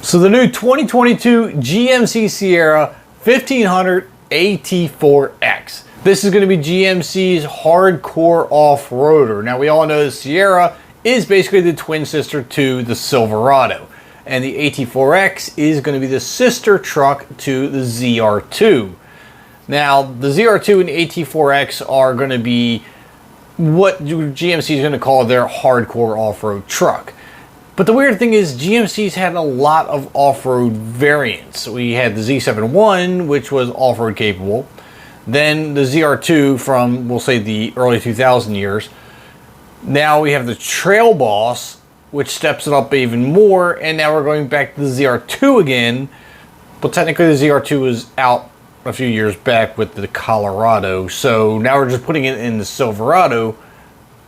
So the new 2022 GMC Sierra 1500 AT4X. This is going to be GMC's hardcore off-roader. Now we all know the Sierra is basically the twin sister to the Silverado. And the AT4X is going to be the sister truck to the ZR2. Now the ZR2 and the AT4X are going to be what GMC is going to call their hardcore off-road truck. But the weird thing is GMC's had a lot of off-road variants. We had the Z71, which was off-road capable. Then the ZR2 from, we'll say, the early 2000 years. Now we have the Trail Boss, which steps it up even more. And now we're going back to the ZR2 again. But technically the ZR2 was out a few years back with the Colorado. So now we're just putting it in the Silverado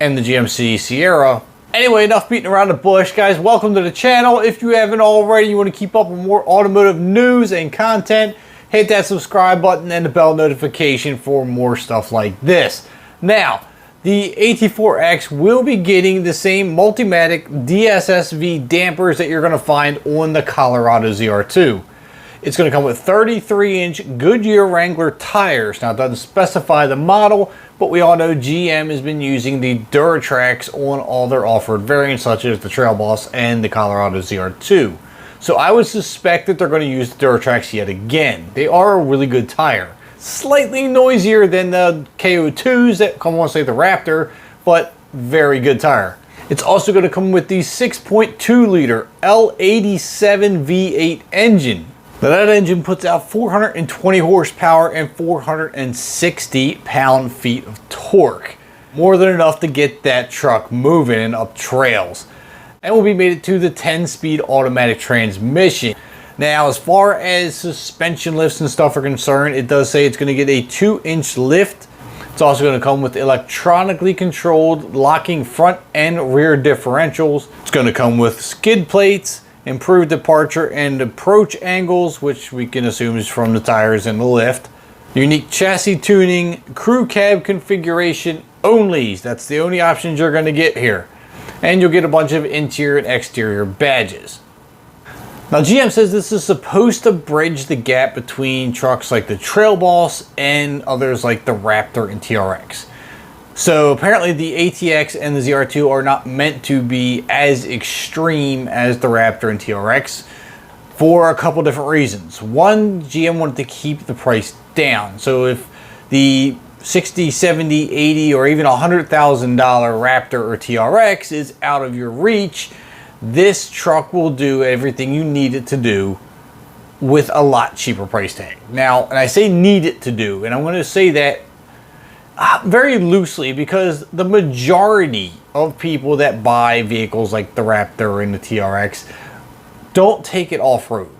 and the GMC Sierra. Anyway, enough beating around the bush, guys. Welcome to the channel. If you haven't already, you want to keep up with more automotive news and content, hit that subscribe button and the bell notification for more stuff like this. Now, the AT4X will be getting the same Multimatic DSSV dampers that you're going to find on the Colorado ZR2. It's going to come with 33-inch Goodyear Wrangler tires. Now, it doesn't specify the model, but we all know GM has been using the Duratrax on all their off-road variants, such as the Trail Boss and the Colorado ZR2. So I would suspect that they're going to use the Duratrax yet again. They are a really good tire. Slightly noisier than the KO2s that come on, say, the Raptor, but very good tire. It's also going to come with the 6.2-liter L87 V8 engine. Now that engine puts out 420 horsepower and 460 pound-feet of torque. More than enough to get that truck moving up trails. And will be made to the 10-speed automatic transmission. Now, as far as suspension lifts and stuff are concerned, it does say it's going to get a 2-inch lift. It's also going to come with electronically controlled locking front and rear differentials. It's going to come with skid plates, improved departure and approach angles, which we can assume is from the tires and the lift. Unique chassis tuning, crew cab configuration only. That's the only options you're going to get here. And you'll get a bunch of interior and exterior badges. Now GM says this is supposed to bridge the gap between trucks like the Trail Boss and others like the Raptor and TRX. So apparently the ATX and the ZR2 are not meant to be as extreme as the Raptor and TRX for a couple different reasons. One, GM wanted to keep the price down. So if the $60, $70, $80, or even $100,000 Raptor or TRX is out of your reach, this truck will do everything you need it to do with a lot cheaper price tag. Now, and I say need it to do, and I'm going to say that very loosely because the majority of people that buy vehicles like the Raptor and the TRX don't take it off-road.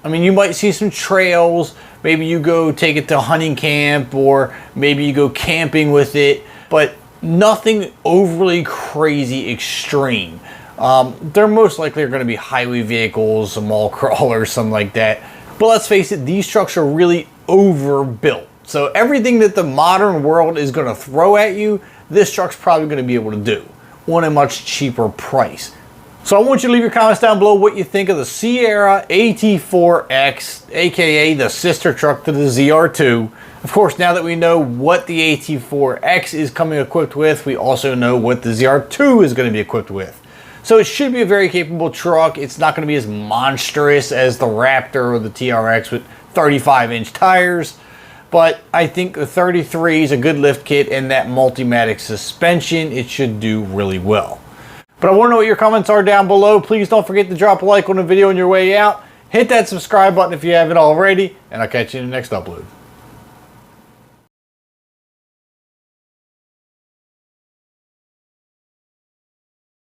I mean, you might see some trails, maybe you go take it to hunting camp, or maybe you go camping with it, but nothing overly crazy extreme. They're most likely going to be highway vehicles, some mall crawlers, something like that. But let's face it, these trucks are really overbuilt. So everything that the modern world is going to throw at you, this truck's probably going to be able to do on a much cheaper price. So I want you to leave your comments down below what you think of the Sierra AT4X, aka the sister truck to the ZR2. Of course, now that we know what the AT4X is coming equipped with, we also know what the ZR2 is going to be equipped with. So it should be a very capable truck. It's not going to be as monstrous as the Raptor or the TRX with 35-inch tires. But I think the 33 is a good lift kit, and that Multimatic suspension, it should do really well. But I want to know what your comments are down below. Please don't forget to drop a like on the video on your way out. Hit that subscribe button if you haven't already, and I'll catch you in the next upload.